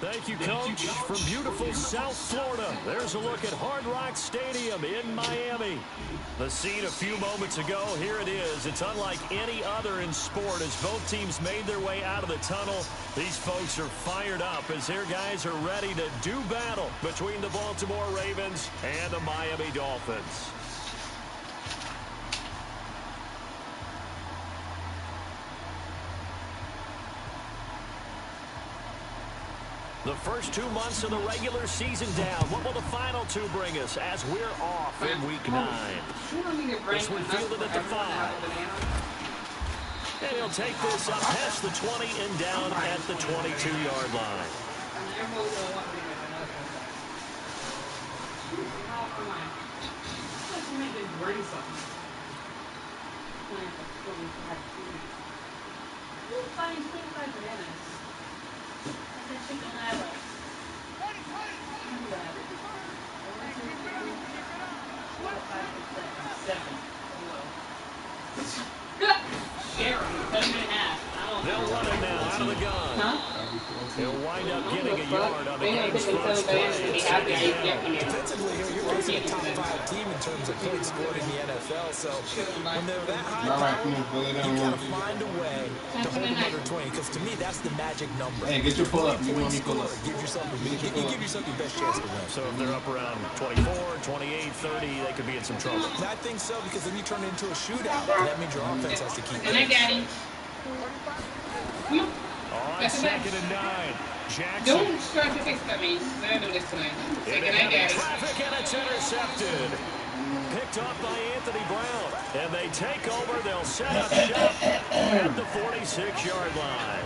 Thank you, Coach. From beautiful South Florida, there's a look at Hard Rock Stadium in Miami. The scene a few moments ago, here it is. It's unlike any other in sport as both teams made their way out of the tunnel. These folks are fired up as their guys are ready to do battle between the Baltimore Ravens and the Miami Dolphins. The first 2 months of the regular season down. What will the final two bring us as we're off in Week 9? This one fielded at the 5. And he'll take this up past the 20 and down at the 22-yard line. They'll run it now out of the gun. He'll wind up getting a yard on the game's first play. Defensively here, you're facing a top 5 team in terms of points scored in the NFL. So when they're that high power, you got to find a way to hold them under 20. Because to me, that's the magic number. Hey, get your pull up. You want me pull up? Give yourself your best chance to win. So if they're up around 24, 28, 30, they could be in some trouble. I think so, because then you turn it into a shootout. And that means your offense has to keep it. On 2nd and 9, Jackson. Don't try to fix that, me. I know this tonight. Traffic, and it's intercepted. Picked up by Anthony Brown. And they take over. They'll set up shop at the 46-yard line.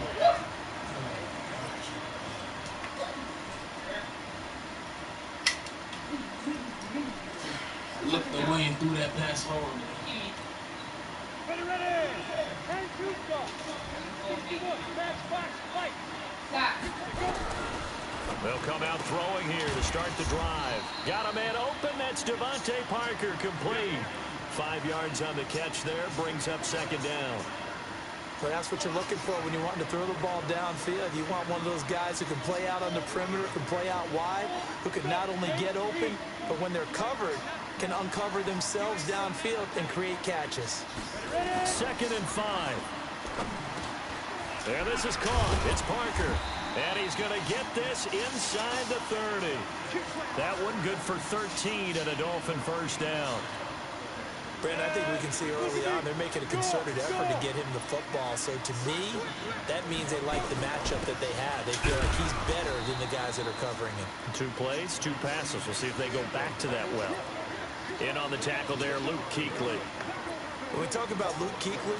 Look the way and threw that pass forward. Ready. And shoot go. They'll come out throwing here to start the drive. Got a man open. That's Devontae Parker, complete. 5 yards on the catch there. Brings up 2nd down. But that's what you're looking for when you want to throw the ball downfield. You want one of those guys who can play out on the perimeter, can play out wide, who can not only get open, but when they're covered, can uncover themselves downfield and create catches. 2nd and 5. And this is caught. It's Parker. And he's going to get this inside the 30. That one good for 13 and a Dolphin first down. Brandon, I think we can see early on they're making a concerted effort to get him the football. So to me, that means they like the matchup that they have. They feel like he's better than the guys that are covering him. 2 plays, 2 passes. We'll see if they go back to that well. In on the tackle there, Luke Kuechly. When we talk about Luke Kuechly,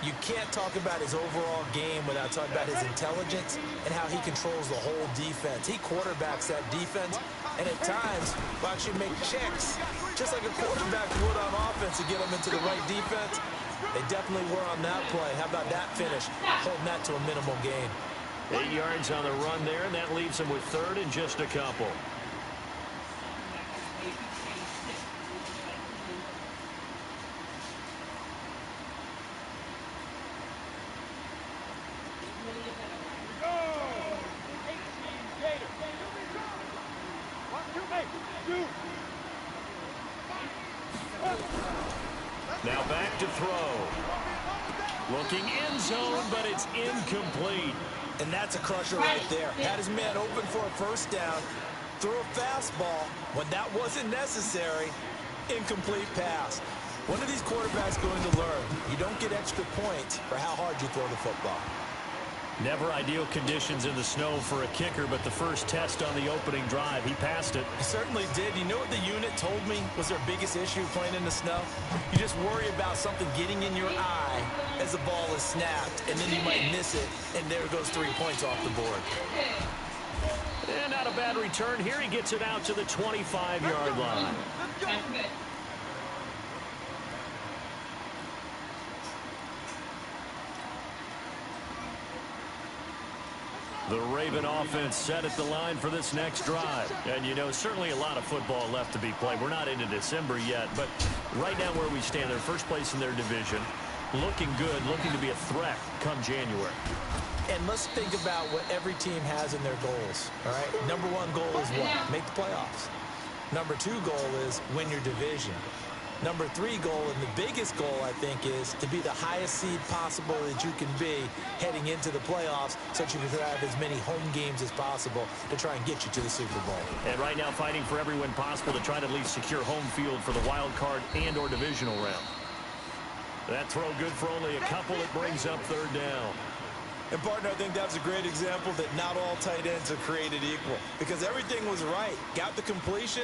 you can't talk about his overall game without talking about his intelligence and how he controls the whole defense. He quarterbacks that defense, and at times will actually make checks, just like a quarterback would on offense to get them into the right defense. They definitely were on that play. How about that finish? Holding that to a minimal gain. 8 yards on the run there, and that leaves him with 3rd and just a couple. Now back to throw. Looking end zone, but it's incomplete. And that's a crusher right there. Had his man open for a first down. Threw a fastball when that wasn't necessary. Incomplete pass. One of these quarterbacks going to learn. You don't get extra points for how hard you throw the football. Never ideal conditions in the snow for a kicker, but the first test on the opening drive, he passed it. He certainly did. You know what the unit told me was their biggest issue playing in the snow? You just worry about something getting in your eye as the ball is snapped, and then you might miss it, and there goes 3 points off the board. And not a bad return here. He gets it out to the 25-yard line. The Raven offense set at the line for this next drive. And, you know, certainly a lot of football left to be played. We're not into December yet, but right now where we stand, they're first place in their division. Looking good, looking to be a threat come January. And let's think about what every team has in their goals, all right? Number one goal is what? Make the playoffs. Number two goal is win your division. Number three goal, and the biggest goal, I think, is to be the highest seed possible that you can be heading into the playoffs so that you can have as many home games as possible to try and get you to the Super Bowl. And right now fighting for every win possible to try to at least secure home field for the wild card and or divisional round. That throw good for only a couple. It brings up third down. And, partner, I think that's a great example that not all tight ends are created equal because everything was right. Got the completion,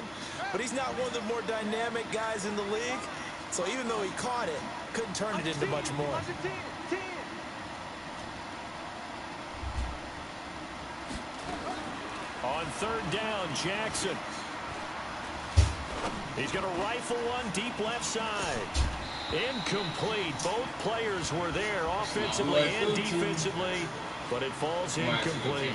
but he's not one of the more dynamic guys in the league. So even though he caught it, couldn't turn it into much more. On third down, Jackson. He's going to rifle one deep left side. Incomplete. Both players were there offensively and defensively, but it falls incomplete.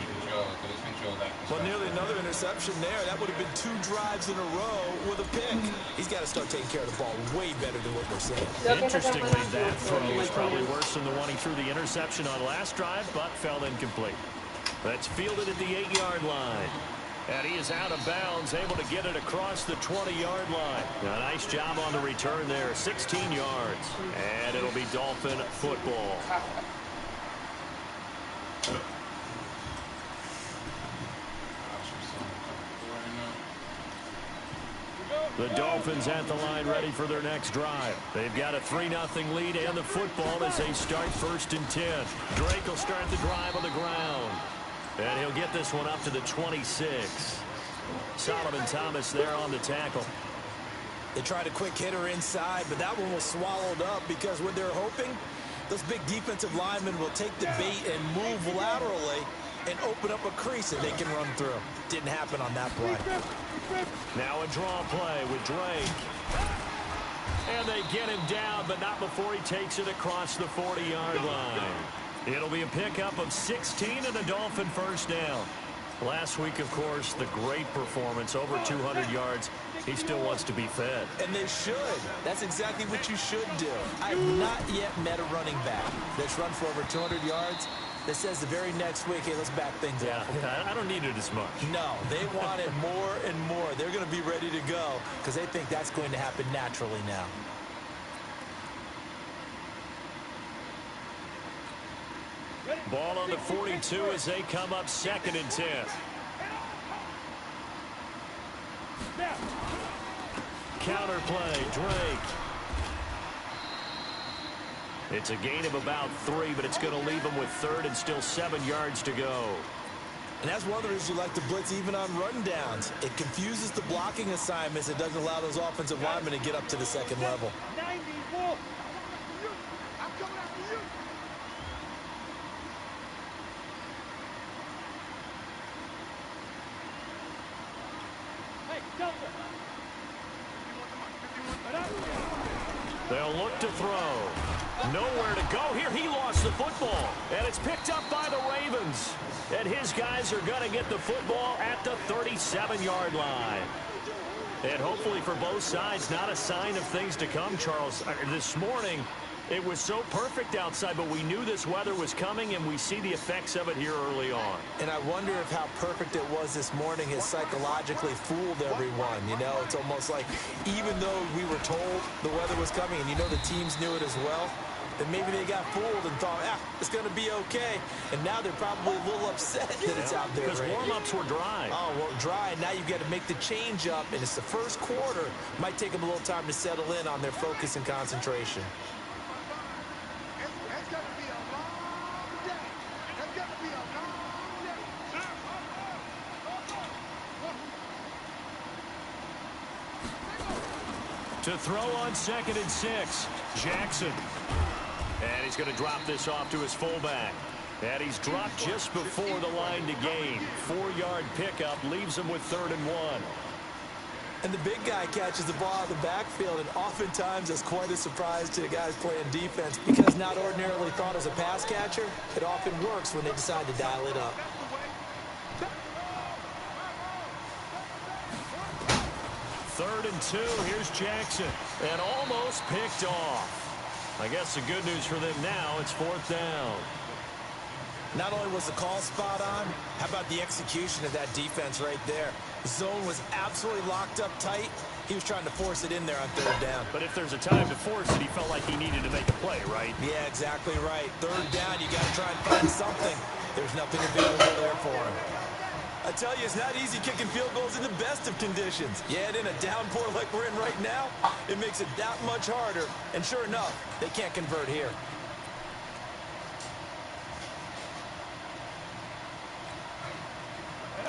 Well, nearly another interception there. That would have been 2 drives in a row with a pick. He's got to start taking care of the ball way better than what we're seeing. Interestingly, that throw was probably worse than the one he threw the interception on last drive, but fell incomplete. That's fielded at the 8-yard line. And he is out of bounds, able to get it across the 20-yard line. A nice job on the return there, 16 yards. And it'll be Dolphin football. The Dolphins at the line ready for their next drive. They've got a 3-0 lead and the football as they start 1st and 10. Drake will start the drive on the ground. And he'll get this one up to the 26. Solomon Thomas there on the tackle. They tried a quick hitter inside, but that one was swallowed up because what they're hoping, those big defensive linemen will take the bait and move laterally and open up a crease that they can run through. Didn't happen on that play. Now a draw play with Drake. And they get him down, but not before he takes it across the 40-yard line. It'll be a pickup of 16 and a Dolphin first down. Last week, of course, the great performance, over 200 yards. He still wants to be fed. And they should. That's exactly what you should do. I've not yet met a running back that's run for over 200 yards that says the very next week, hey, let's back things up. I don't need it as much. No, they want it more and more. They're going to be ready to go because they think that's going to happen naturally now. Ball on the 42 as they come up 2nd and 10. Counter play, Drake. It's a gain of about 3, but it's going to leave them with 3rd and still 7 yards to go. And that's one of the reasons you like to blitz even on run downs. It confuses the blocking assignments. It doesn't allow those offensive linemen to get up to the second level. 94. I'm coming after you. Hey, Delta. They'll look to throw. Nowhere to go here. He lost the football. And it's picked up by the Ravens. And his guys are going to get the football at the 37-yard line. And hopefully for both sides, not a sign of things to come, Charles. This morning, it was so perfect outside, but we knew this weather was coming, and we see the effects of it here early on. And I wonder if how perfect it was this morning has psychologically fooled everyone. You know, it's almost like even though we were told the weather was coming, and you know the teams knew it as well, then maybe they got fooled and thought, it's going to be okay. And now they're probably a little upset that it's out there. Because warm-ups were dry. Oh, well, dry. Now you've got to make the change up, and it's the first quarter. Might take them a little time to settle in on their focus and concentration. It's going to be a long day. It's going to be a long day. To throw on 2nd and 6, Jackson. And he's going to drop this off to his fullback. And he's dropped just before the line to gain. 4-yard pickup leaves him with 3rd and 1. And the big guy catches the ball out of the backfield, and oftentimes it's quite a surprise to the guys playing defense because not ordinarily thought as a pass catcher, it often works when they decide to dial it up. Third and 2, here's Jackson. And almost picked off. I guess the good news for them now, it's 4th down. Not only was the call spot on, how about the execution of that defense right there? The zone was absolutely locked up tight. He was trying to force it in there on third down. But if there's a time to force it, he felt like he needed to make a play, right? Yeah, exactly right. Third down, you got to try and find something. There's nothing available there for him. I tell you, it's not easy kicking field goals in the best of conditions. Yet in a downpour like we're in right now, it makes it that much harder. And sure enough, they can't convert here.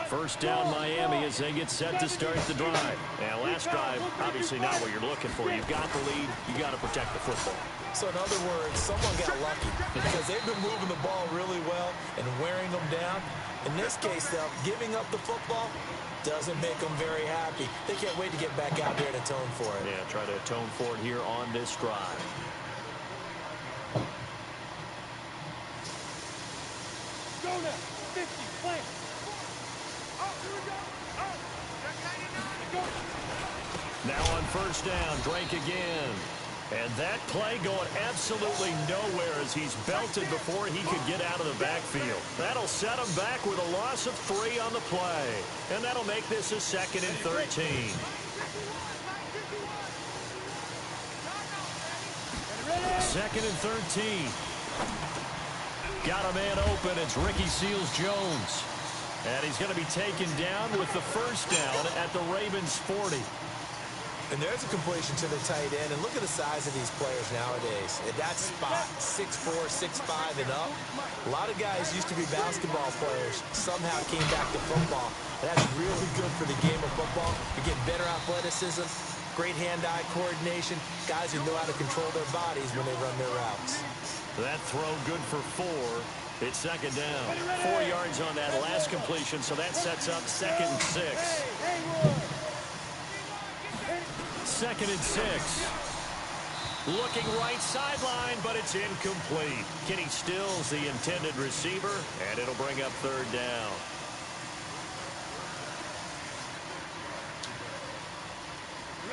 First down, Miami, as they get set to start the drive. And last drive, obviously not what you're looking for. You've got the lead. You got to protect the football. So in other words, someone got lucky because they've been moving the ball really well and wearing them down. In this case, though, giving up the football doesn't make them very happy. They can't wait to get back out there and atone for it. Yeah, try to atone for it here on this drive. Go now. 50, play. Oh, here we go. Oh, check 99. Go. Now on first down, Drake again. And that play going absolutely nowhere as he's belted before he could get out of the backfield. That'll set him back with a loss of 3 on the play. And that'll make this a 2nd and 13. Second and 13. Got a man open. It's Ricky Seals-Jones. And he's going to be taken down with the first down at the Ravens' 40. And there's a completion to the tight end. And look at the size of these players nowadays. At that spot, 6'4", 6'5", and up. A lot of guys used to be basketball players. Somehow came back to football. That's really good for the game of football. You're getting better athleticism, great hand-eye coordination, guys who know how to control their bodies when they run their routes. That throw good for 4. It's second down. 4 yards on that last completion, so that sets up 2nd and 6. Second and 6. Looking right sideline, but it's incomplete. Kenny Stills, the intended receiver, and it'll bring up 3rd down.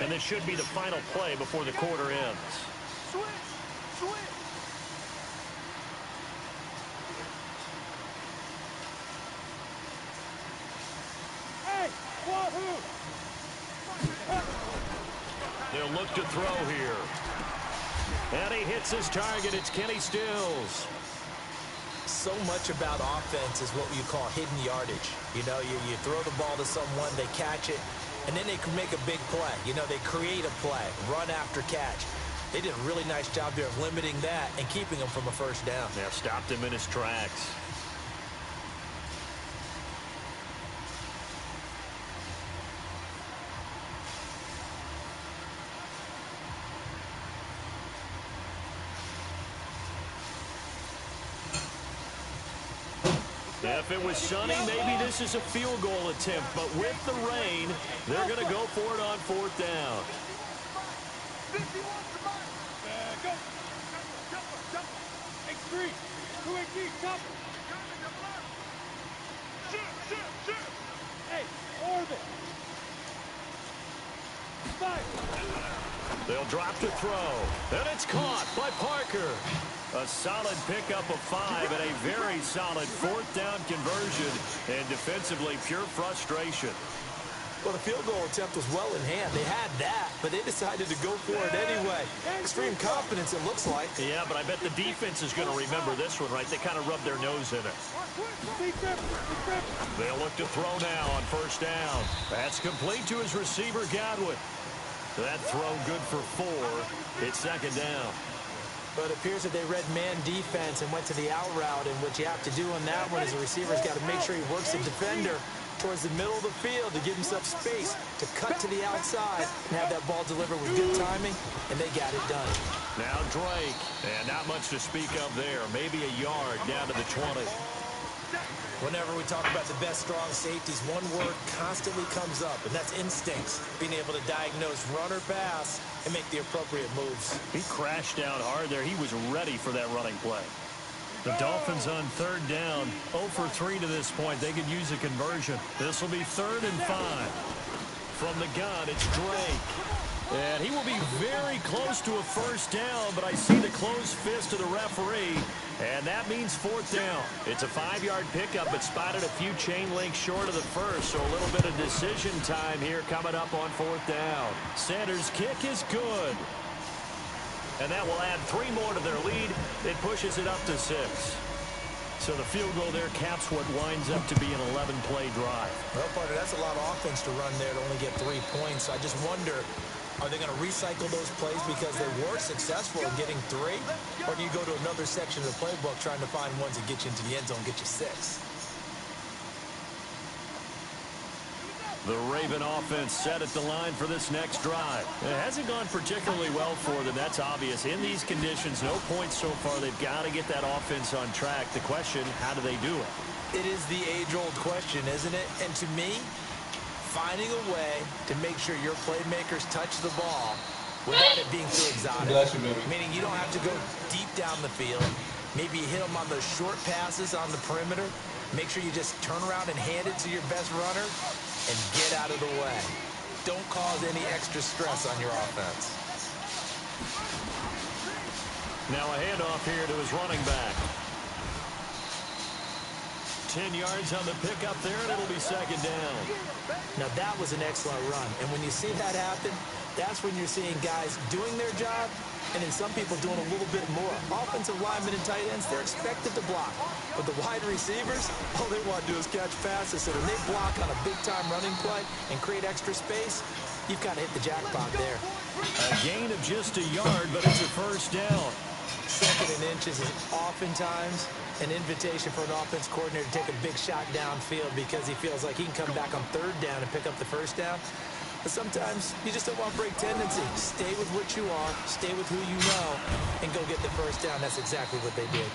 And this should be the final play before the quarter ends. Switch. Hey, wahoo! They'll look to throw here. And he hits his target. It's Kenny Stills. So much about offense is what you call hidden yardage. You know, you throw the ball to someone, they catch it, and then they can make a big play. You know, they create a play, run after catch. They did a really nice job there of limiting that and keeping him from a first down. Yeah, stopped him in his tracks. If it was sunny, maybe this is a field goal attempt. But with the rain, they're going to go for it on 4th down. 50 wants the mark. Go. Jump. X3. 218, jump. Shoot. Hey, orbit. 5. They'll drop to throw. And it's caught by Parker. A solid pickup of 5 and a very solid 4th down conversion. And defensively, pure frustration. Well, the field goal attempt was well in hand. They had that, but they decided to go for it anyway. Extreme confidence, it looks like. Yeah, but I bet the defense is going to remember this one, right? They kind of rubbed their nose in it. They'll look to throw now on first down. That's complete to his receiver, Godwin. That throw good for 4. It's second down. But it appears that they read man defense and went to the out route, and what you have to do on that one is the receiver's got to make sure he works the defender towards the middle of the field to give himself space to cut to the outside and have that ball delivered with good timing, and they got it done. Now Drake, and not much to speak of there. Maybe a yard down to the 20. Whenever we talk about the best strong safeties, one word constantly comes up, and that's instincts. Being able to diagnose run or pass and make the appropriate moves. He crashed out hard there. He was ready for that running play. The Dolphins on 3rd down, 0 for 3 to this point. They could use a conversion. This will be 3rd and 5. From the gun, it's Drake. And he will be very close to a first down, but I see the closed fist of the referee, and that means fourth down. It's a 5-yard pickup, but spotted a few chain links short of the first, so a little bit of decision time here coming up on fourth down. Sanders' kick is good. And that will add 3 more to their lead. It pushes it up to 6. So the field goal there caps what winds up to be an 11-play drive. Well, partner, that's a lot of offense to run there to only get 3 points. I just wonder, are they going to recycle those plays because they were successful in getting 3? Or do you go to another section of the playbook trying to find ones that get you into the end zone, get you 6? The Raven offense set at the line for this next drive. It hasn't gone particularly well for them. That's obvious. In these conditions, no points so far. They've got to get that offense on track. The question, how do they do it? It is the age-old question, isn't it? And to me, finding a way to make sure your playmakers touch the ball without it being too exotic. Meaning you don't have to go deep down the field. Maybe you hit them on those short passes on the perimeter. Make sure you just turn around and hand it to your best runner and get out of the way. Don't cause any extra stress on your offense. Now a handoff here to his running back. 10 yards on the pickup there, and it'll be second down. Now that was an excellent run. And when you see that happen, that's when you're seeing guys doing their job, and then some people doing a little bit more. Offensive linemen and tight ends, they're expected to block. But the wide receivers, all they want to do is catch passes. So when they block on a big-time running play and create extra space, you've got to hit the jackpot there. A gain of just a yard, but it's a first down. Second and inches is oftentimes an invitation for an offense coordinator to take a big shot downfield because he feels like he can come back on third down and pick up the first down. But sometimes you just don't want break tendency. Stay with what you are, stay with who you know, and go get the first down. That's exactly what they did.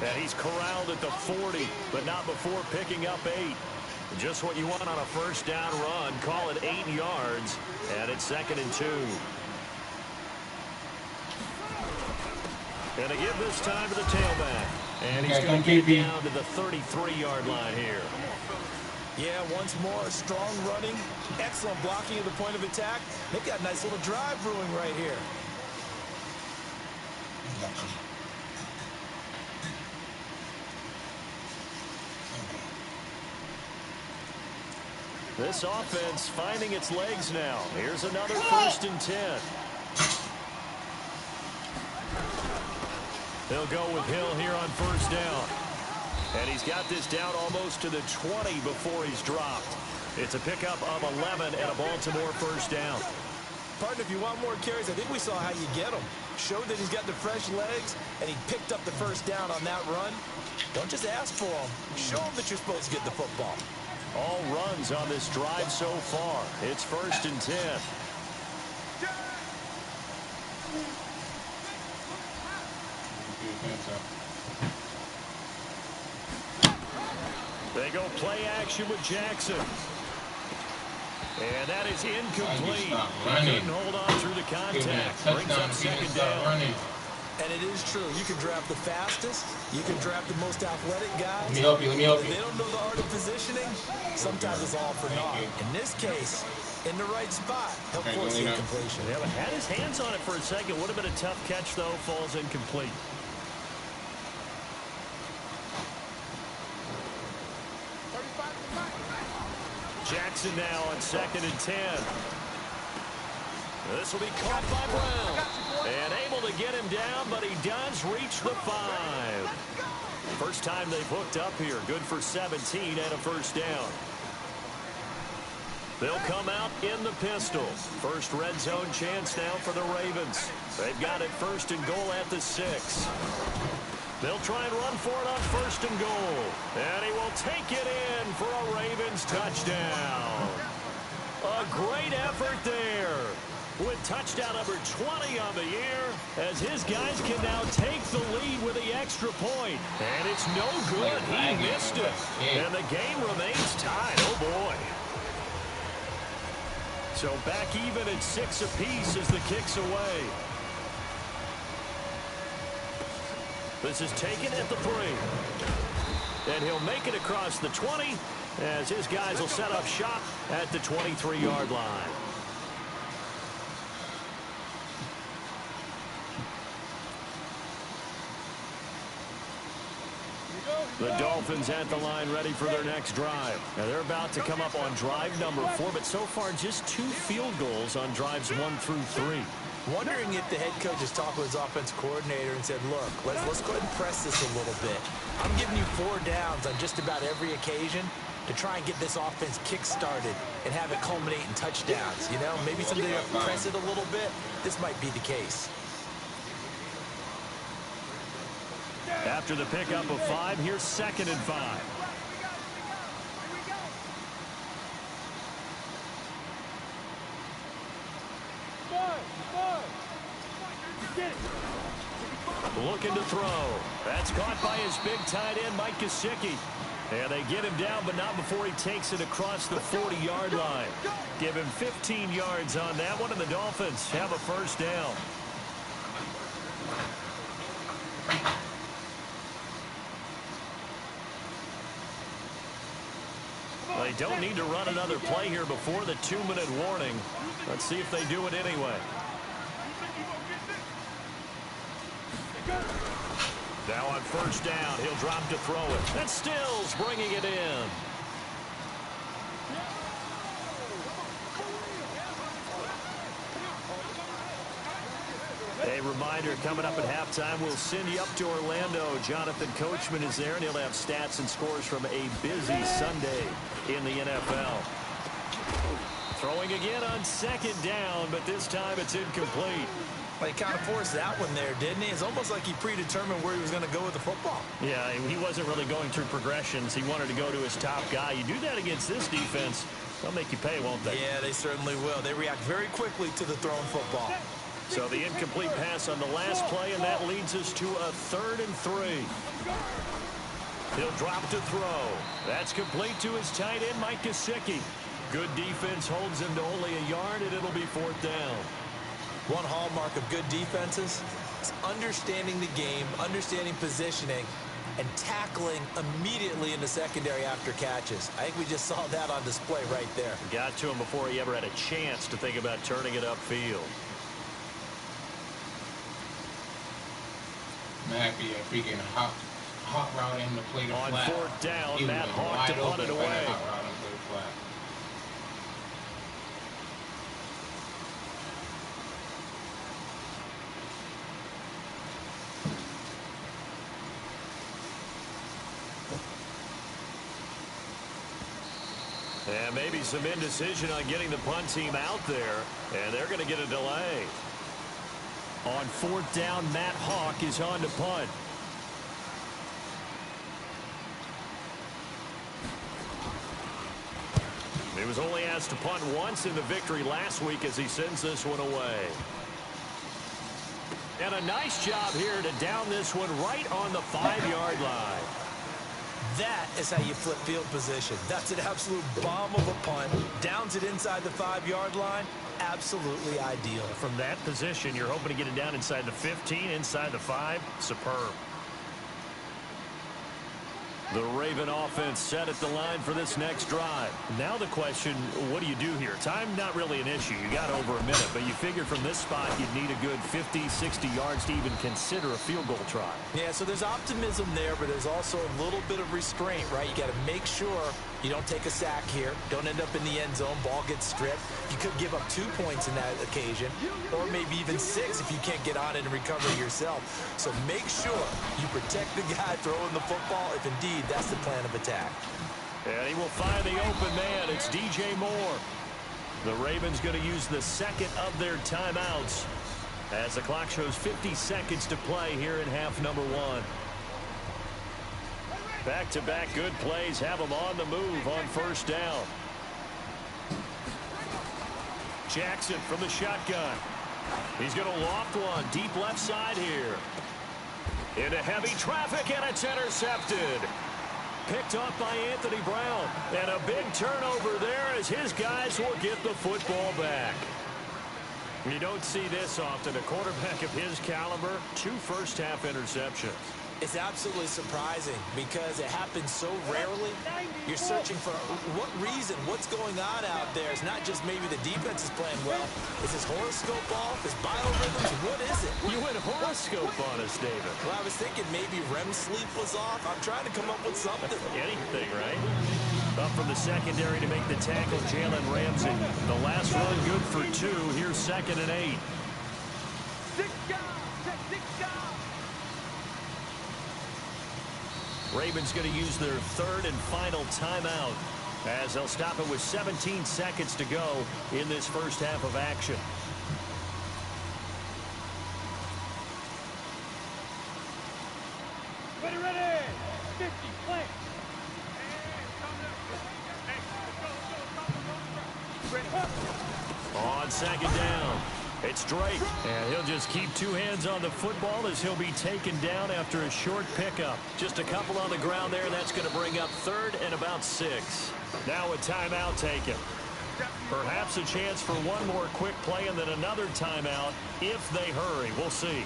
And he's corralled at the 40, but not before picking up 8. Just what you want on a first down run. Call it 8 yards, and it's second and 2. And to give this time to the tailback. And he's going to get down to the 33-yard line here. Yeah, once more, strong running, excellent blocking at the point of attack. They've got a nice little drive brewing right here. This offense finding its legs now. Here's another first and 10. They'll go with Hill here on first down. And he's got this down almost to the 20 before he's dropped. It's a pickup of 11 and a Baltimore first down. Partner, if you want more carries, I think we saw how you get them. Showed that he's got the fresh legs, and he picked up the first down on that run. Don't just ask for them. Show them that you're supposed to get the football. All runs on this drive so far. It's first and 10. They go play action with Jackson. And that is incomplete. Couldn't hold on through the contact. Brings up second down. And it is true. You can draft the fastest. You can draft the most athletic guys. Let me help you. Let me help If you. they don't know the art of positioning, sometimes it's all for naught. In this case, in the right spot, he'll force the incompletion. Yeah, but had his hands on it for a second. Would have been a tough catch, though. Falls incomplete. Jackson now on second and 10. This will be caught by Brown. And able to get him down, but he does reach the 5. First time they've hooked up here. Good for 17 and a first down. They'll come out in the pistol. First red zone chance now for the Ravens. They've got it first and goal at the 6. They'll try and run for it on first and goal. And he will take it in for a Ravens touchdown. A great effort there. With touchdown number 20 on the year, as his guys can now take the lead with the extra point. And it's no good. He missed it. And the game remains tied. Oh, boy. So back even at 6 apiece as the kick's away. This is taken at the 3. And he'll make it across the 20 as his guys will set up shop at the 23-yard line. The Dolphins at the line ready for their next drive. Now they're about to come up on drive number 4, but so far just 2 field goals on drives 1 through 3. Wondering if the head coach has talked with his offensive coordinator and said, look, let's go ahead and press this a little bit. I'm giving you 4 downs on just about every occasion to try and get this offense kick-started and have it culminate in touchdowns. You know, maybe someday you have to press it a little bit. This might be the case. After the pickup of 5, here's 2nd and 5. Looking to throw. That's caught by his big tight end, Mike Gesicki. And they get him down, but not before he takes it across the 40-yard line. Give him 15 yards on that one, and the Dolphins have a first down. They don't need to run another play here before the 2-minute warning. Let's see if they do it anyway. Now on first down, he'll drop to throw it. And Stills bringing it in. A reminder, coming up at halftime, we'll send you up to Orlando. Jonathan Coachman is there, and he'll have stats and scores from a busy Sunday in the NFL. Throwing again on 2nd down, but this time it's incomplete. Well, he kind of forced that one there, didn't he? It's almost like he predetermined where he was going to go with the football. Yeah, he wasn't really going through progressions. He wanted to go to his top guy. You do that against this defense, they'll make you pay, won't they? Yeah, they certainly will. They react very quickly to the thrown football. So the incomplete pass on the last play, and that leads us to a 3rd and 3. He'll drop to throw. That's complete to his tight end, Mike Gesicki. Good defense holds him to only a yard, and it'll be 4th down. One hallmark of good defenses is understanding the game, understanding positioning, and tackling immediately in the secondary after catches. I think we just saw that on display right there. Got to him before he ever had a chance to think about turning it upfield. Might be a freaking hot route in the play to on flat. 4th down, Matt Hawk to punt it away. And maybe some indecision on getting the punt team out there, and they're going to get a delay. On 4th down, Matt Hawk is on to punt. He was only asked to punt once in the victory last week as he sends this one away. And a nice job here to down this one right on the 5-yard line. That is how you flip field position. That's an absolute bomb of a punt. Downs it inside the 5-yard line. Absolutely ideal. From that position, you're hoping to get it down inside the 15, inside the 5. Superb. The Raven offense set at the line for this next drive. Now the question, what do you do here? Time not really an issue. You got over a minute, but you figured from this spot you'd need a good 50, 60 yards to even consider a field goal try. Yeah, so there's optimism there, but there's also a little bit of restraint, right? You got to make sure you don't take a sack here. Don't end up in the end zone. Ball gets stripped. You could give up 2 points in that occasion, or maybe even 6 if you can't get on it and recover yourself. So make sure you protect the guy throwing the football if indeed that's the plan of attack. And he will find the open man. It's DJ Moore. The Ravens going to use the 2nd of their timeouts as the clock shows 50 seconds to play here in half number 1. Back-to-back good plays have them on the move on 1st down. Jackson from the shotgun. He's going to loft one deep left side here. Into heavy traffic, and it's intercepted. Picked off by Anthony Brown. And a big turnover there as his guys will get the football back. You don't see this often. A quarterback of his caliber, 2 first-half interceptions. It's absolutely surprising because it happens so rarely. You're searching for what reason, what's going on out there. It's not just maybe the defense is playing well. Is his horoscope off? His biorhythms? What is it? You went horoscope on us, David. Well, I was thinking maybe REM sleep was off. I'm trying to come up with something. Anything, right? Up from the secondary to make the tackle, Jalen Ramsey. The last run good for 2. Here's 2nd and 8. 6 guys. Check 6 guys. Ravens going to use their 3rd and final timeout as they'll stop it with 17 seconds to go in this first half of action. Ready. 50, flank. On 2nd down, it's Drake. And he'll just keep 2 hands on the football as he'll be taken down after a short pickup. Just a couple on the ground there, and that's going to bring up 3rd and about 6. Now a timeout taken. Perhaps a chance for one more quick play and then another timeout if they hurry. We'll see.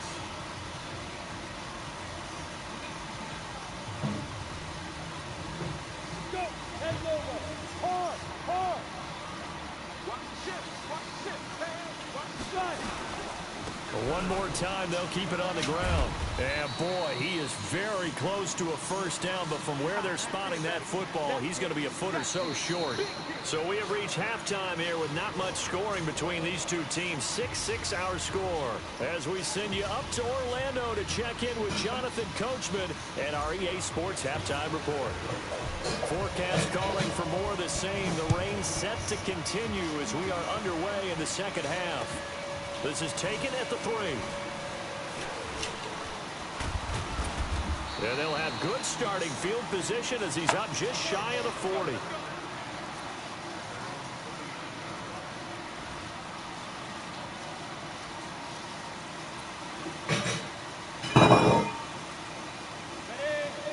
Go. Head logo. Hard. Watch the ship. Watch the slide. One more time, they'll keep it on the ground. And boy, he is very close to a first down, but from where they're spotting that football, he's going to be a foot or so short. So we have reached halftime here with not much scoring between these two teams. 6-6 our score. As we send you up to Orlando to check in with Jonathan Coachman and our EA Sports Halftime Report. Forecast calling for more of the same. The rain set to continue as we are underway in the second half. This is taken at the 3. And they'll have good starting field position as he's up just shy of the 40.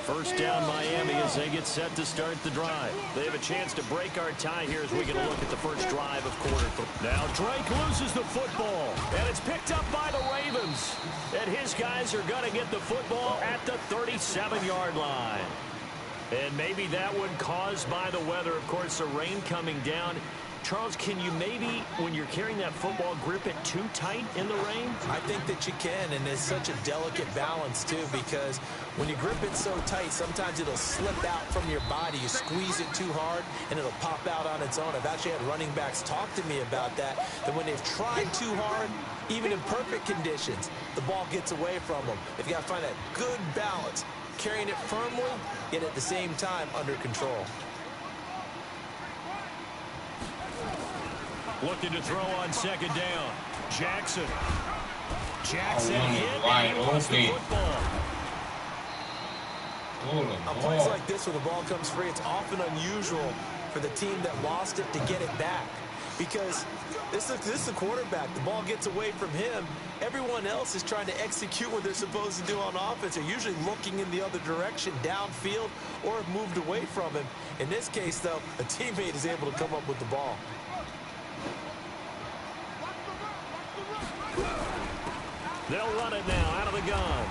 First down Miami as they get set to start the drive. They have a chance to break our tie here as we get a look at the first drive of quarter 3. Now Drake loses the football, and it's picked up by the Ravens. And his guys are going to get the football at the 37-yard line. And maybe that one caused by the weather. Of course, the rain coming down. Charles, can you maybe, when you're carrying that football, grip it too tight in the rain? I think that you can, and it's such a delicate balance, too, because when you grip it so tight, sometimes it'll slip out from your body. You squeeze it too hard, and it'll pop out on its own. I've actually had running backs talk to me about that when they've tried too hard, even in perfect conditions, the ball gets away from them. They've got to find that good balance, carrying it firmly, yet at the same time under control. Looking to throw on 2nd down. Jackson hit wide and he lost the open. football. On plays like this where the ball comes free, it's often unusual for the team that lost it to get it back. Because this is the quarterback. The ball gets away from him. Everyone else is trying to execute what they're supposed to do on offense. They're usually looking in the other direction, downfield, or have moved away from him. In this case, though, a teammate is able to come up with the ball. They'll run it now out of the gun.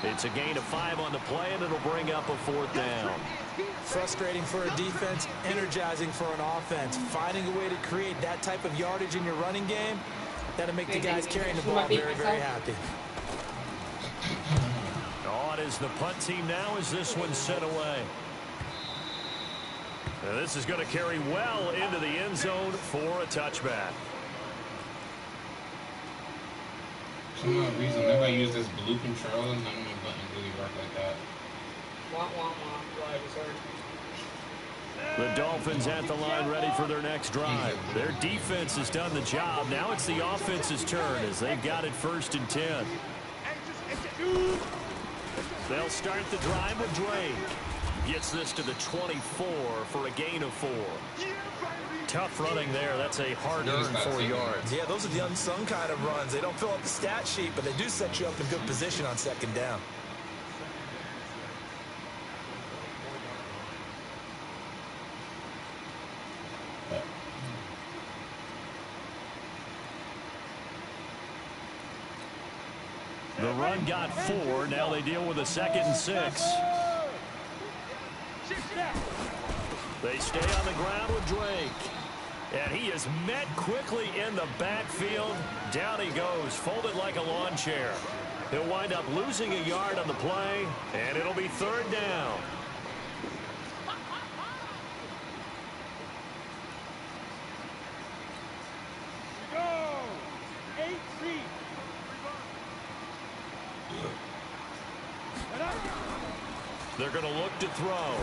It's a gain of 5 on the play, and it'll bring up a 4th down. Frustrating for a defense, energizing for an offense. Finding a way to create that type of yardage in your running game, that'll make the guys carrying the ball very, very happy. On is the punt team now as this one's sent away. And this is going to carry well into the end zone for a touchback. For some odd reason, whenever I use this blue control, none of my buttons really work like that. The Dolphins at the line ready for their next drive. Their defense has done the job. Now it's the offense's turn as they've got it 1st and 10. They'll start the drive with Drake. Gets this to the 24 for a gain of 4. Tough running there. That's a hard-earned 4 yards. Yeah, those are the unsung kind of runs. They don't fill up the stat sheet, but they do set you up in good position on 2nd down. The run got 4. Now they deal with a 2nd and 6. They stay on the ground with Drake. And he is met quickly in the backfield. Down he goes, folded like a lawn chair. He'll wind up losing a yard on the play, and it'll be 3rd down. They're going to look to throw.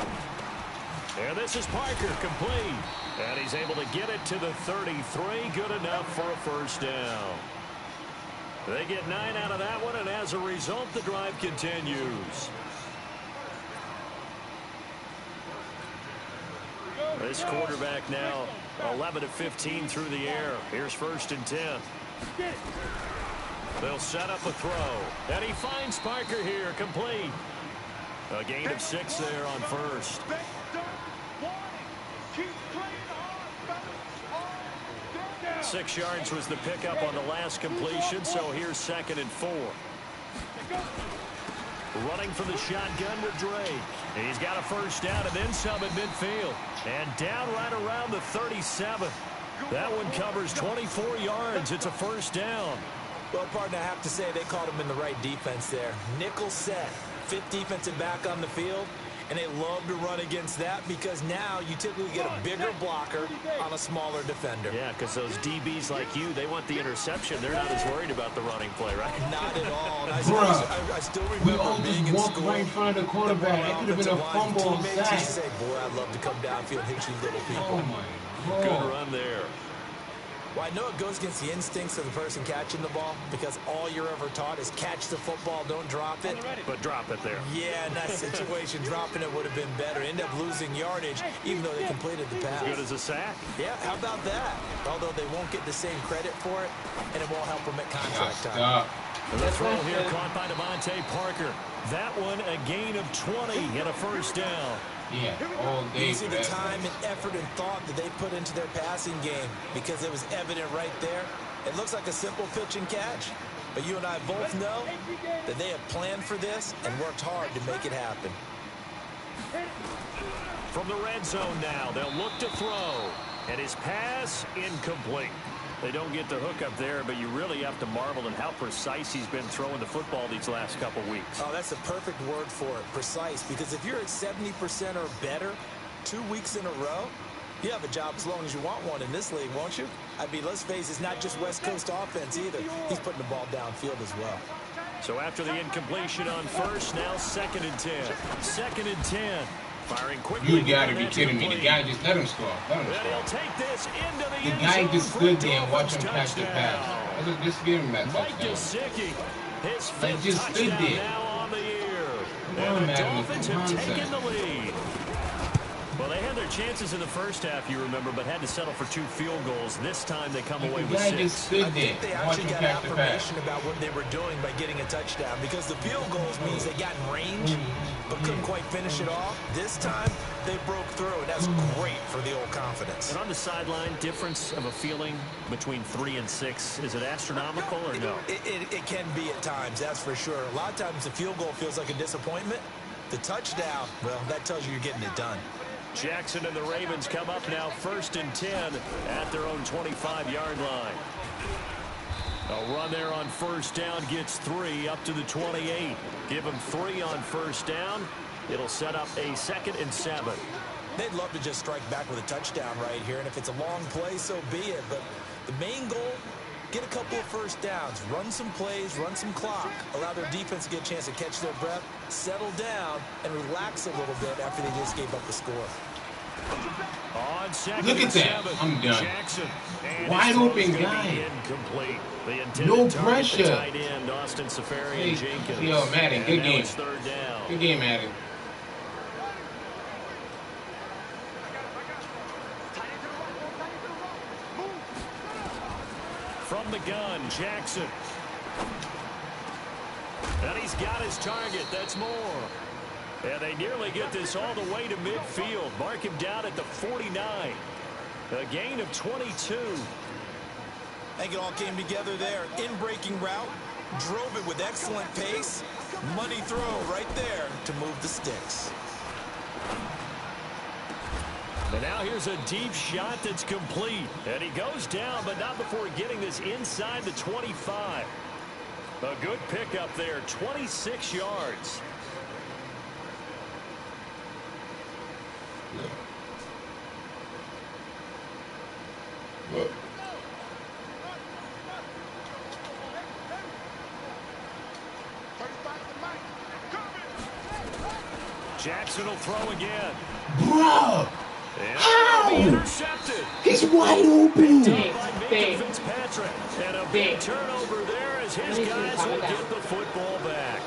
And this is Parker, complete. And he's able to get it to the 33. Good enough for a 1st down. They get 9 out of that one, and as a result, the drive continues. This quarterback now 11 of 15 through the air. Here's 1st and 10. They'll set up a throw. And he finds Parker here, complete. A gain of 6 there on 1st. 6 yards was the pickup on the last completion, so here's 2nd and 4. Running from the shotgun with Drake. He's got a 1st down and then some at midfield. And down right around the 37. That one covers 24 yards. It's a 1st down. Well, partner, I have to say they caught him in the right defense there. Nickel set, 5th defensive back on the field. And they love to run against that because now you typically get a bigger blocker on a smaller defender. Yeah, because those DBs like you, they want the interception. They're not as worried about the running play, right? Not at all. And I still We remember all being in just walked school. right in front of the quarterback. It could have been a fumble or Teammates used to sack. say, boy, I'd love to come downfield and hit you little people. Oh, my Good God. run there. Well, I know it goes against the instincts of the person catching the ball because all you're ever taught is catch the football, don't drop it. But drop it there. Yeah, in that situation, dropping it would have been better. End up losing yardage, even though they completed the pass. Good as a sack. Yeah, how about that? Although they won't get the same credit for it, and it won't help them at contract time. Stop. And the throw here caught by Devontae Parker. That one a gain of 20 and a 1st down. Yeah, all day You see for the that. time and effort and thought that they put into their passing game because it was evident right there. It looks like a simple pitch and catch, but you and I both know that they have planned for this and worked hard to make it happen. From the red zone now, they'll look to throw. And his pass incomplete. They don't get the hook up there, but you really have to marvel at how precise he's been throwing the football these last couple weeks. Oh, that's a perfect word for it, precise, because if you're at 70% or better 2 weeks in a row, you have a job as long as you want one in this league, won't you? I mean, let's face it, it's not just West Coast offense either. He's putting the ball downfield as well. So after the incompletion on 1st, now 2nd and 10. 2nd and 10. Firing quickly. You gotta be kidding me. The guy just let him score. Let him And he'll score. take this into the The end guy zone just for stood a there and watched him Dolphins catch the touchdown. pass. Just give him that Mike touchdown. Gesicki, his Like, 5th just stood touchdown there. now on the year. Come And on, the Madden, Dolphins come have on, taken son. the lead. Well, they had their chances in the 1st half, you remember, but had to settle for 2 field goals. This time they come away The with guy 6. just stood I there think they and watched actually him got catch the pass. affirmation about what they were doing by getting a touchdown because the field goals means they got in range but couldn't quite finish it off. This time, they broke through, and that's great for the old confidence. And on the sideline, difference of a feeling between 3 and 6, is it astronomical or no? It can be at times, that's for sure. A lot of times the field goal feels like a disappointment. The touchdown, well, that tells you you're getting it done. Jackson and the Ravens come up now 1st and 10 at their own 25-yard line. A run there on 1st down gets 3 up to the 28. Give them 3 on 1st down. It'll set up a 2nd and 7. They'd love to just strike back with a touchdown right here, and if it's a long play, so be it. But the main goal, get a couple of 1st downs, run some plays, run some clock, allow their defense to get a chance to catch their breath, settle down, and relax a little bit after they just gave up the score. On 2nd Look at and that. 7, I'm done. Jackson. And Wide his throw's open gonna guy. be incomplete. The intended No target, pressure. the tight end, Austin Safarian Hey, Jenkins. yo, Madden, And good now game. it's 3rd down. Good game, Madden. From the gun, Jackson. And he's got his target. That's more. And they nearly get this all the way to midfield. Mark him down at the 49. A gain of 22. I think it all came together there. In-breaking route, Drove it with excellent pace. Money throw right there to move the sticks. And now here's a deep shot that's complete. And he goes down, but not before getting this inside the 25. A good pickup there, 26 yards. Look. Jackson will throw again. Bro! How? Intercepted. He's wide open. Big. Fitzpatrick. And a big turnover there as his guys will get the football back.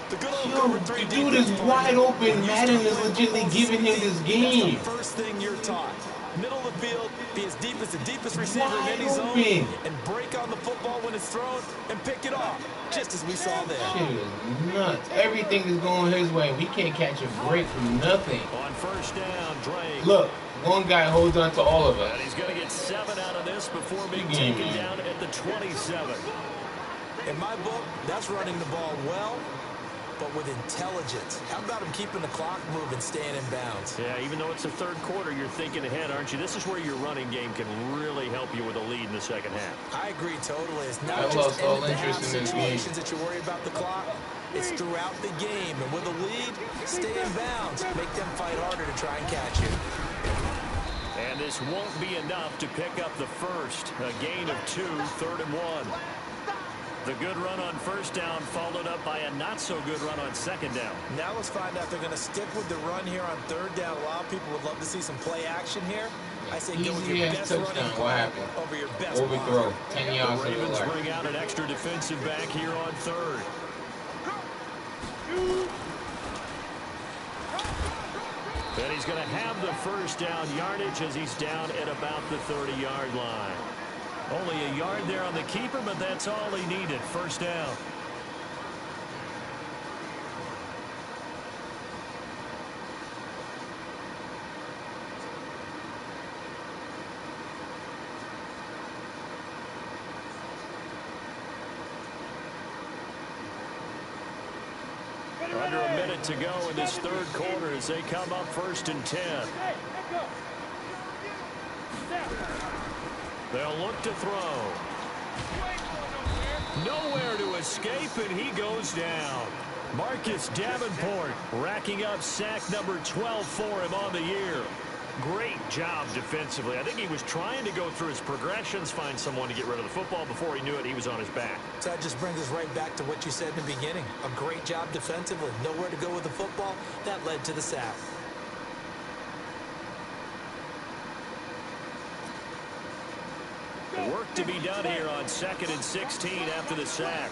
The good old Yo, cover the three dude is wide open. Madden is legitimately giving him this game. That's the first thing you're taught. Middle of the field, be as deep as the deepest receiver Wide in any zone, open. and break on the football when it's thrown, and pick it off, just as we saw there. Shit is nuts. Everything is going his way. We can't catch a break from nothing. On first down, Drake. Look, one guy holds on to all of And us. he's going to get 7 out of this before being Good game, taken man. down at the 27. In my book, that's running the ball well, but with intelligence. How about him keeping the clock moving, staying in bounds? Yeah, even though it's the third quarter, you're thinking ahead, aren't you? This is where your running game can really help you with a lead in the second half. I agree totally. It's I not just lost all in the half interest in this game. situations that you worry about the clock. It's throughout the game. And with a lead, stay in bounds. Make them fight harder to try and catch you. And this won't be enough to pick up the first. A gain of 2, 3rd and 1. The good run on first down followed up by a not-so-good run on second down. Now let's find out if they're going to stick with the run here on third down. A lot of people would love to see some play action here. I say go with your Easy ass best touchdown. running What play happened? over your best Overthrow. block. 10 yards The to the Ravens left. bring out an extra defensive back here on third. And he's going to have the first down yardage as he's down at about the 30-yard line. Only a yard there on the keeper, but that's all he needed. First down. Under a minute to go in this third quarter as they come up 1st and 10. They'll look to throw. Nowhere to escape, and he goes down. Marcus Davenport racking up sack number 12 for him on the year. Great job defensively. I think he was trying to go through his progressions, find someone to get rid of the football. Before he knew it, he was on his back. So that just brings us right back to what you said in the beginning. A great job defensively. Nowhere to go with the football. That led to the sack. Work to be done here on 2nd and 16 after the sack.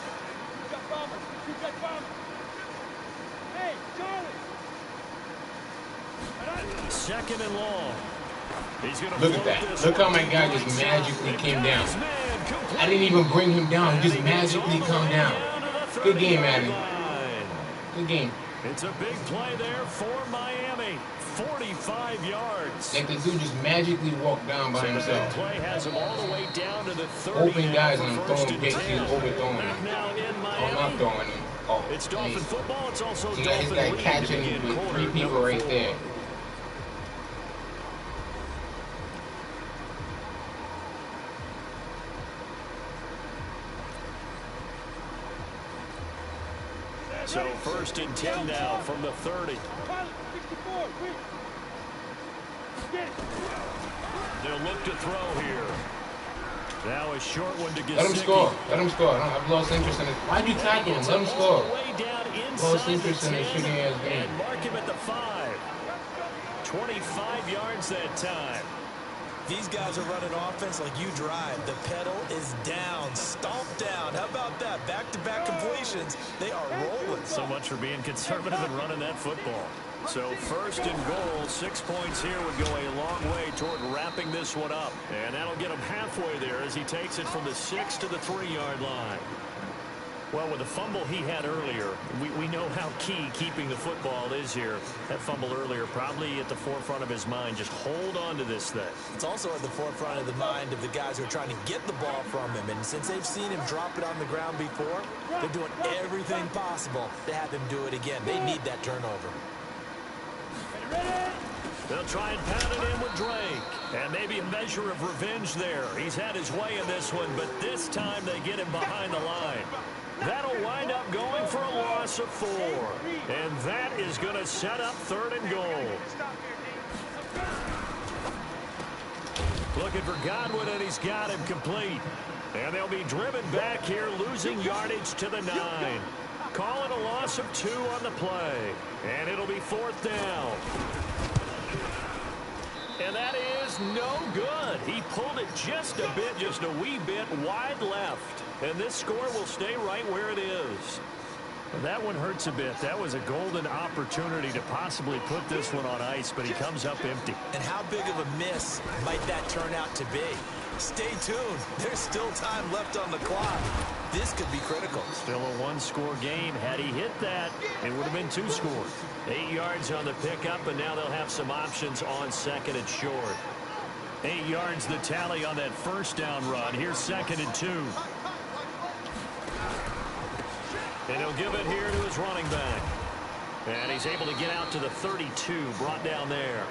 Hey, Charlie! 2nd and long. He's going to Look at that. Look how my guy just magically came down. I didn't even bring him down. He just magically come down. Good game, Madden. Good game. It's a big play there for Miami. 45 yards. Like the dude just magically walked down by So the big himself. play has him all the way down to the 30. Open guys now and for I'm first throwing and picks. He's 10. overthrowing Back him. now in Oh, I'm not Miami. throwing him. Oh, It's Dolphin geez. football. It's also You got this Dolphin guy lead to catching begin with quarter 3 people number right 4. there. So 1st and 10 now from the 30. Pilot, 64, quick! Get it! They'll look to throw here. Now a short one to Gesicki. Let him score. Let him score. I've lost interest in it. Why'd you tackle him? Let him score. All the way down Lost inside interest the in his 10 shitty ass game. and mark him at the 5. 25 yards that time. These guys are running offense like you drive. The pedal is down, stomped down. How about that? Back-to-back completions. They are rolling. So much for being conservative and running that football. So 1st and goal, 6 points here would go a long way toward wrapping this one up. And that'll get him halfway there as he takes it from the 6 to the 3-yard line. Well, with the fumble he had earlier, we know how key keeping the football is here. That fumble earlier probably at the forefront of his mind. Just hold on to this thing. It's also at the forefront of the mind of the guys who are trying to get the ball from him. And since they've seen him drop it on the ground before, they're doing everything possible to have him do it again. They need that turnover. They'll try and pound it in with Drake. And maybe a measure of revenge there. He's had his way in this one, but this time they get him behind the line. That'll wind up going for a loss of 4. And that is going to set up 3rd and goal. Looking for Godwin, and he's got him complete. And they'll be driven back here, losing yardage to the 9. Calling a loss of 2 on the play. And it'll be 4th down. And that is no good. He pulled it just a bit, just a wee bit wide left. And this score will stay right where it is. And that one hurts a bit. That was a golden opportunity to possibly put this one on ice, but he comes up empty. And how big of a miss might that turn out to be? Stay tuned. There's still time left on the clock. This could be critical. Still a 1-score game. Had he hit that, it would have been 2 scores. 8 yards on the pickup, and now they'll have some options on 2nd and short. 8 yards the tally on that 1st down run. Here's 2nd and 2. And he'll give it here to his running back. And he's able to get out to the 32, brought down there.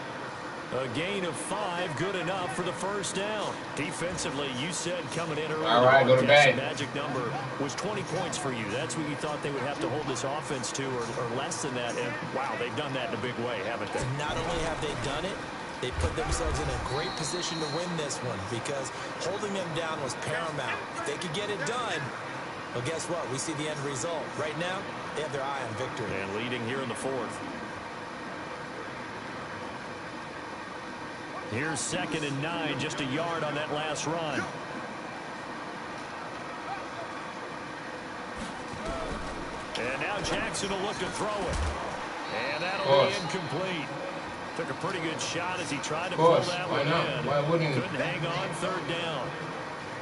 A gain of 5, good enough for the 1st down. Defensively, you said coming in early. All right, go to bed. The magic number was 20 points for you. That's what you thought they would have to hold this offense to, or less than that. And, wow, they've done that in a big way, haven't they? Not only have they done it, they put themselves in a great position to win this one because holding them down was paramount. If they could get it done, well, guess what? We see the end result. Right now, they have their eye on victory. And leading here in the 4th. Here's 2nd and 9, just a yard on that last run. And now Jackson will look to throw it. And that'll be incomplete. Took a pretty good shot as he tried to pull that one in. Why wouldn't he? Couldn't hang on 3rd down.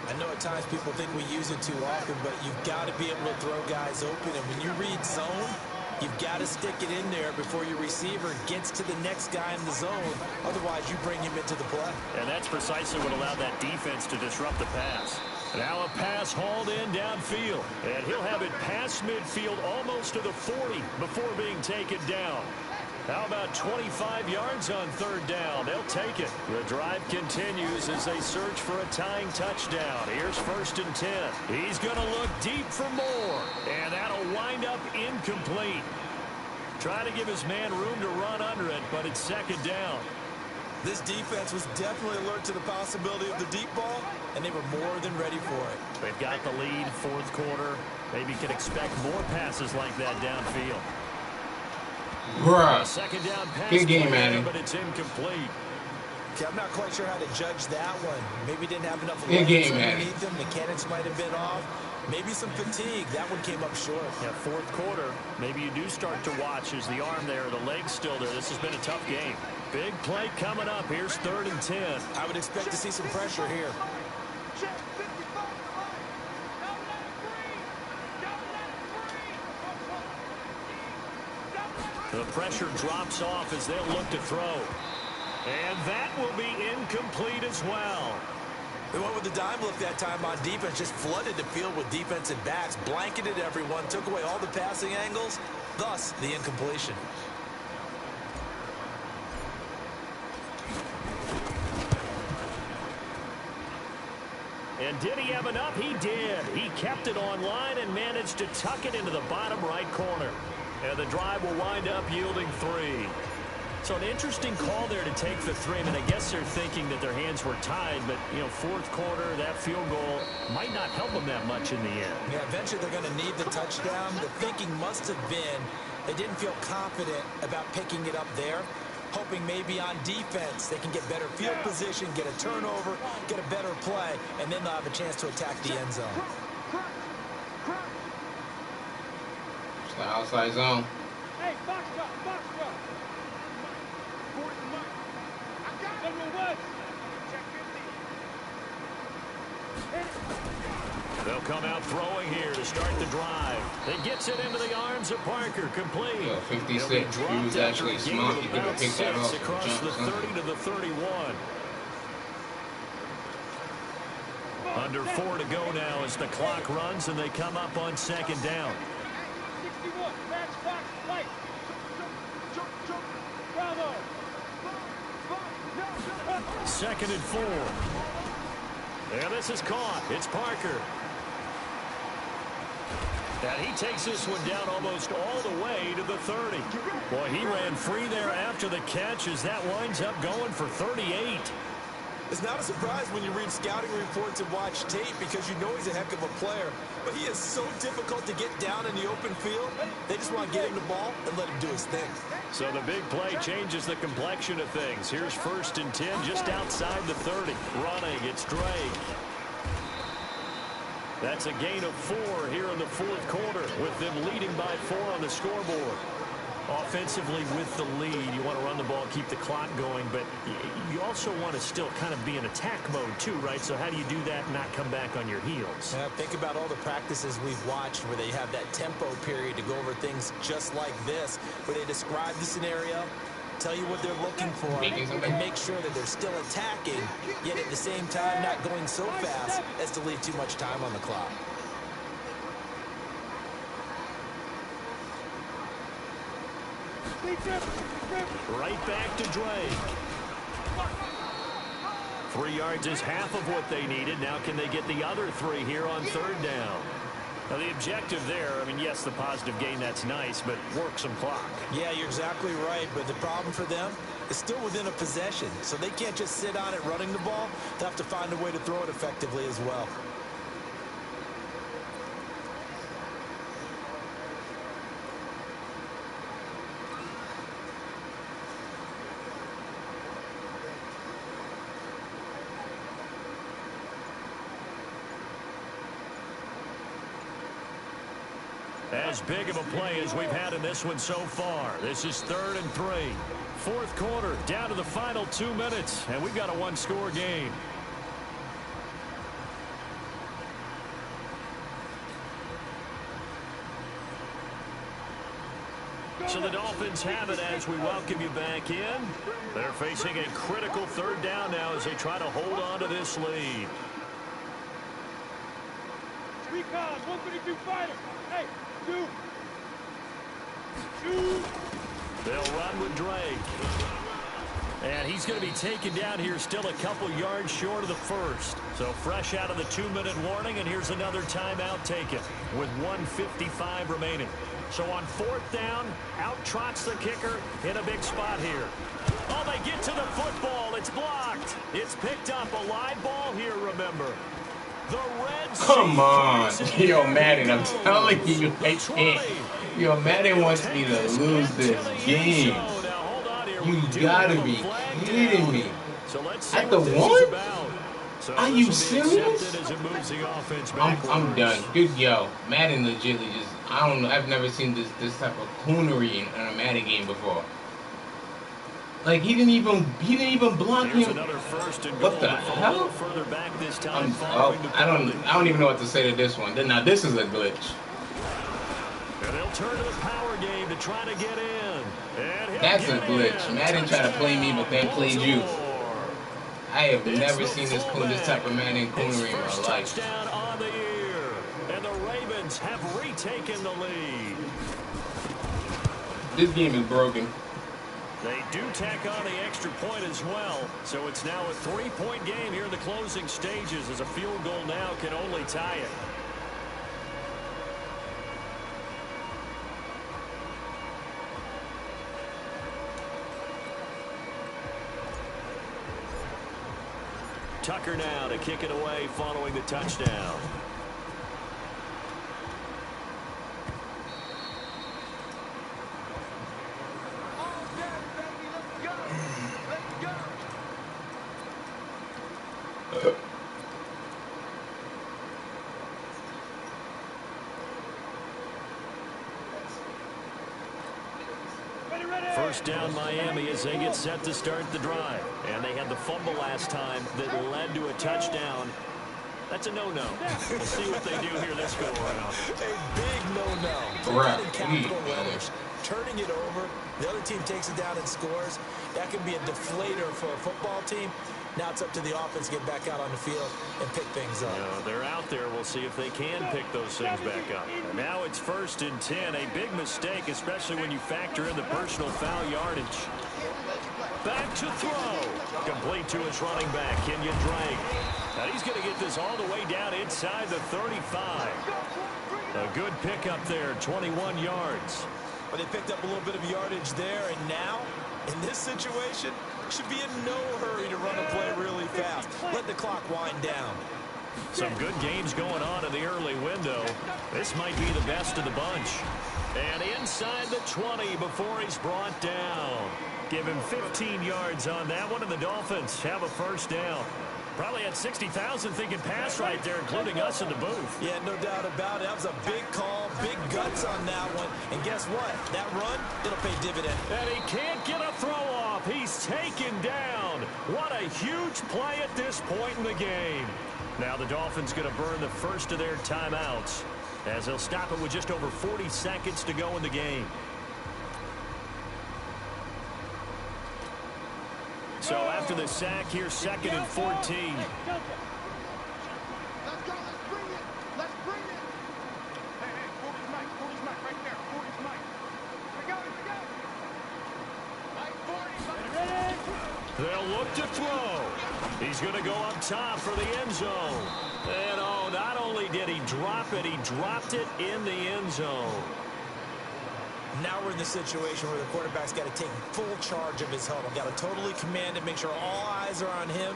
I know at times people think we use it too often, but you've got to be able to throw guys open. And when you read zone, you've got to stick it in there before your receiver gets to the next guy in the zone. Otherwise, you bring him into the play. And that's precisely what allowed that defense to disrupt the pass. Now a pass hauled in downfield. And he'll have it past midfield almost to the 40 before being taken down. How about 25 yards on 3rd down? They'll take it. The drive continues as they search for a tying touchdown. Here's 1st and 10. He's going to look deep for more. And that'll wind up incomplete. Trying to give his man room to run under it, but it's 2nd down. This defense was definitely alert to the possibility of the deep ball, and they were more than ready for it. They've got the lead, 4th quarter. Maybe can expect more passes like that downfield. Bruh. 2nd down pass. Good game, man. But it's incomplete. Okay, I'm not quite sure how to judge that one. Maybe didn't have enough Good game, underneath him. Mechanics might have been off. Maybe some fatigue. That one came up short. Yeah, 4th quarter. Maybe you do start to watch as the arm there, the leg's still there. This has been a tough game. Big play coming up. Here's 3rd and 10. I would expect to see some pressure here. The pressure drops off as they'll look to throw. And that will be incomplete as well. They went with the dime look that time on defense, just flooded the field with defensive backs, blanketed everyone, took away all the passing angles, thus the incompletion. And did he have enough? He did. He kept it online and managed to tuck it into the bottom right corner. And the drive will wind up yielding 3. So an interesting call there to take the 3. I mean, I guess they're thinking that their hands were tied, but, you know, 4th quarter, that field goal might not help them that much in the end. Yeah, eventually they're going to need the touchdown. The thinking must have been they didn't feel confident about picking it up there, hoping maybe on defense they can get better field position, get a turnover, get a better play, and then they'll have a chance to attack the end zone. The outside zone. Hey, box drop, box drop. They'll come out throwing here to start the drive. He gets it into the arms of Parker, complete. Yo, 56. He was actually smart. He could have picked that off and across jumped the 30 something. to the 31. Under 4 to go now as the clock runs and they come up on second down. 61, match clock, light. Bravo. Second and 4. And this is caught. It's Parker. And he takes this one down almost all the way to the 30. Boy, he ran free there after the catch as that winds up going for 38. It's not a surprise when you read scouting reports and watch tape because you know he's a heck of a player. But he is so difficult to get down in the open field. They just want to get him the ball and let him do his thing. So the big play changes the complexion of things. Here's 1st and 10 just outside the 30. Running, it's Drake. That's a gain of 4 here in the 4th quarter with them leading by 4 on the scoreboard. Offensively with the lead, you want to run the ball, keep the clock going, but you also want to still kind of be in attack mode too, right? So how do you do that and not come back on your heels? Think about all the practices we've watched where they have that tempo period to go over things just like this, where they describe the scenario, tell you what they're looking for, and make sure that they're still attacking, yet at the same time not going so fast as to leave too much time on the clock. Right back to Drake. 3 yards is half of what they needed. Now can they get the other 3 here on 3rd down? Now the objective there, I mean, yes, the positive gain, that's nice, but work some clock. Yeah, you're exactly right, but the problem for them is still within a possession, so they can't just sit on it running the ball. They have to find a way to throw it effectively as well. As big of a play as we've had in this one so far. This is 3rd and 3. 4th quarter, down to the final 2 minutes, and we've got a 1-score game. So the Dolphins have it as we welcome you back in. They're facing a critical 3rd down now as they try to hold on to this lead. Recon, 132 fighter. Hey, 2. They'll run with Drake. And he's going to be taken down here still a couple yards short of the 1st. So fresh out of the 2-minute warning, and here's another timeout taken with 1:55 remaining. So on 4th down, out trots the kicker in a big spot here. Oh, they get to the football. It's blocked. It's picked up. A live ball here, remember. The Reds. Come on. Yo, Madden, I'm telling you, I can't. Yo, Madden wants me to lose this game. You gotta be kidding me. At the 1? Are you serious? I'm done. Good, yo. Madden legitly just, I don't know. I've never seen this type of coonery in a Madden game before. Like he didn't even block him. What the hell? I don't even know what to say to this one. Now this is a glitch. And they'll turn to the power game to try to get in. That's a glitch. Madden tried to play me, but then played you. I have never seen this type of Madden coonery in my life. Touchdown on the year, and the Ravens have retaken the lead. This game is broken. They do tack on the extra point as well, so it's now a 3-point game here in the closing stages as a field goal now can only tie it. Tucker now to kick it away following the touchdown. First down Miami as they get set to start the drive. And they had the fumble last time that led to a touchdown. That's a no-no. We'll see what they do here this go-around. A big no-no. Put that in capital letters. Turning it over, the other team takes it down and scores. That can be a deflator for a football team. Now it's up to the offense to get back out on the field and pick things up. They're out there. We'll see if they can pick those things back up. And now it's 1st and 10. A big mistake, especially when you factor in the personal foul yardage. Back to throw. Complete to his running back, Kenyon Drake. Now he's going to get this all the way down inside the 35. A good pickup there, 21 yards. But they picked up a little bit of yardage there, and now, in this situation, should be in no hurry to run a play really fast. Let the clock wind down. Some good games going on in the early window. This might be the best of the bunch. And inside the 20 before he's brought down. Give him 15 yards on that one, and the Dolphins have a first down. Probably had 60,000 thinking pass right there, including us in the booth. Yeah, no doubt about it. That was a big call, big guts on that one. And guess what? That run, it'll pay dividend. And he can't get a throw off. He's taken down. What a huge play at this point in the game. Now the Dolphins going to burn the first of their timeouts as they'll stop it with just over 40 seconds to go in the game. So after the sack, here's 2nd and 14. Let's go. Let's bring it. Let's bring it. Hey, Forty's Mike right there. Forty's Mike. Here we go. Mike 40. They'll look to throw. He's going to go up top for the end zone. And not only did he drop it, he dropped it in the end zone. Now we're in the situation where the quarterback's got to take full charge of his huddle. Got to totally command it, make sure all eyes are on him.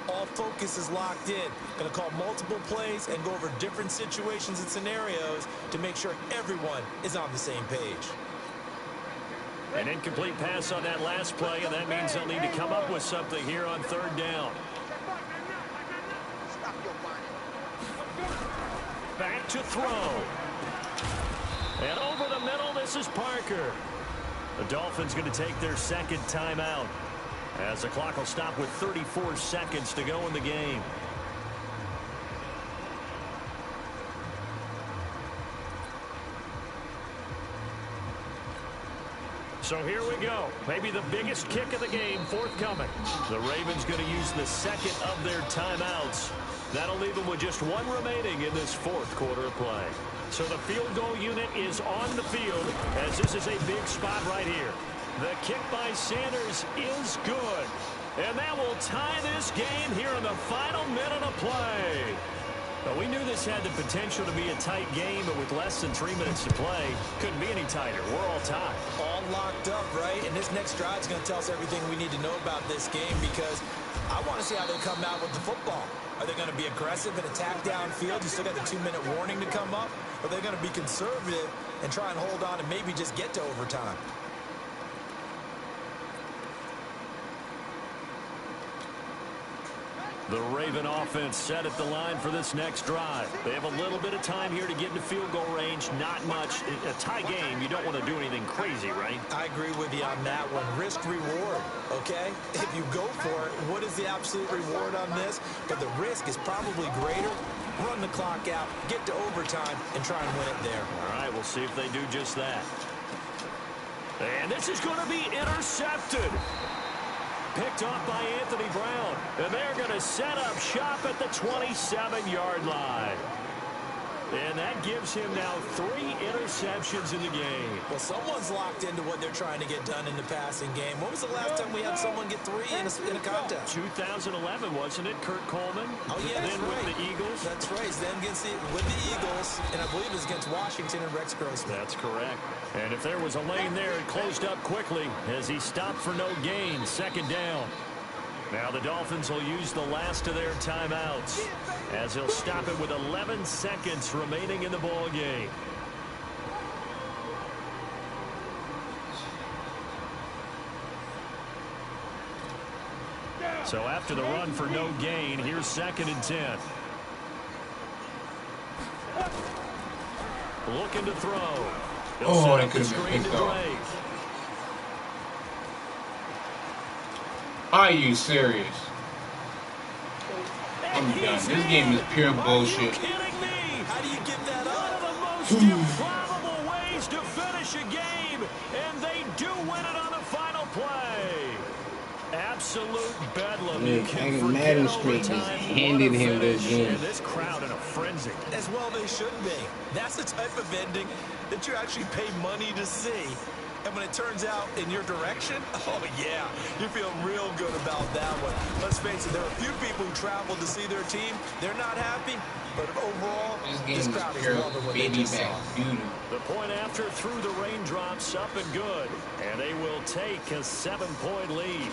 All focus is locked in. Going to call multiple plays and go over different situations and scenarios to make sure everyone is on the same page. An incomplete pass on that last play, and that means they'll need to come up with something here on 3rd down. Back to throw. And over the middle, this is Parker. The Dolphins going to take their 2nd timeout as the clock will stop with 34 seconds to go in the game. So here we go. Maybe the biggest kick of the game forthcoming. The Ravens going to use the 2nd of their timeouts. That'll leave them with just 1 remaining in this 4th quarter of play. So the field goal unit is on the field as this is a big spot right here. The kick by Sanders is good. And that will tie this game here in the final minute of play. But we knew this had the potential to be a tight game, but with less than 3 minutes to play, couldn't be any tighter. We're all tied. All locked up, right? And this next drive is going to tell us everything we need to know about this game because I want to see how they come out with the football. Are they going to be aggressive and attack downfield? You still got the 2-minute warning to come up. Or are they going to be conservative and try and hold on and maybe just get to overtime? The Raven offense set at the line for this next drive. They have a little bit of time here to get into field goal range. Not much. A tie game, you don't want to do anything crazy, right? I agree with you on that one. Risk-reward, okay? If you go for it, what is the absolute reward on this? But the risk is probably greater. Run the clock out, get to overtime, and try and win it there. All right, we'll see if they do just that. And this is going to be intercepted. Picked off by Anthony Brown. And they're going to set up shop at the 27-yard line. And that gives him now 3 interceptions in the game. Well, someone's locked into what they're trying to get done in the passing game. When was the last time we had someone get 3 in a contest? 2011, wasn't it? Kurt Coleman? Oh, yeah, that's then right. With the Eagles? That's right. Then with the Eagles, and I believe it was against Washington and Rex Grossman. That's correct. And if there was a lane there, it closed up quickly as he stopped for no gain. 2nd down. Now the Dolphins will use the last of their timeouts as they'll stop it with 11 seconds remaining in the ball game. So after the run for no gain, here's 2nd and 10. Looking to throw. Oh, I could have picked off. Are you serious? I'm done. This game is pure bullshit. Are you kidding me? How do you give that One up? of the most improbable ways to finish a game, and they do win it on the final play. Absolute bedlam. You Look, can Madden forget straight just overtime. What a handed him this finish, game. and this crowd in a frenzy. As well they should be. That's the type of ending that you actually pay money to see. And when it turns out in your direction, oh yeah, you feel real good about that one. Let's face it, there are a few people who traveled to see their team. They're not happy, but overall, this crowd is loving what they just saw. The point after through the raindrops, up and good. And they will take a 7-point lead.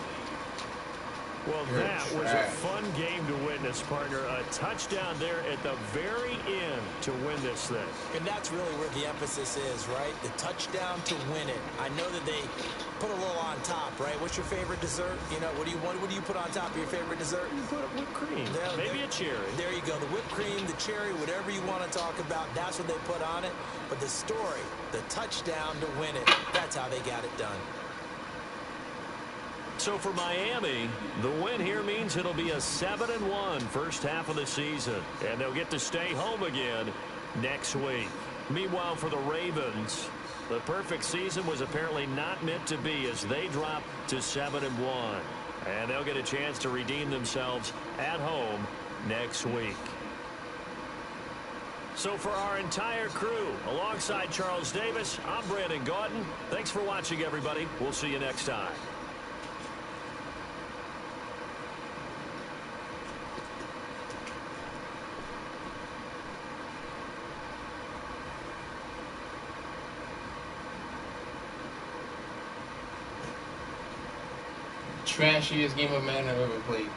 Well, that was a fun game to witness, partner. A touchdown there at the very end to win this thing. And that's really where the emphasis is, right? The touchdown to win it. I know that they put a little on top, right? What's your favorite dessert? You know, what do you put on top of your favorite dessert? You put whipped cream, maybe a cherry. There you go. The whipped cream, the cherry, whatever you want to talk about, that's what they put on it. But the story, the touchdown to win it, that's how they got it done. So for Miami, the win here means it'll be a 7-1 first half of the season. And they'll get to stay home again next week. Meanwhile, for the Ravens, the perfect season was apparently not meant to be as they drop to 7-1. And they'll get a chance to redeem themselves at home next week. So for our entire crew, alongside Charles Davis, I'm Brandon Gaudin. Thanks for watching, everybody. We'll see you next time. Trashiest game of Madden I've ever played.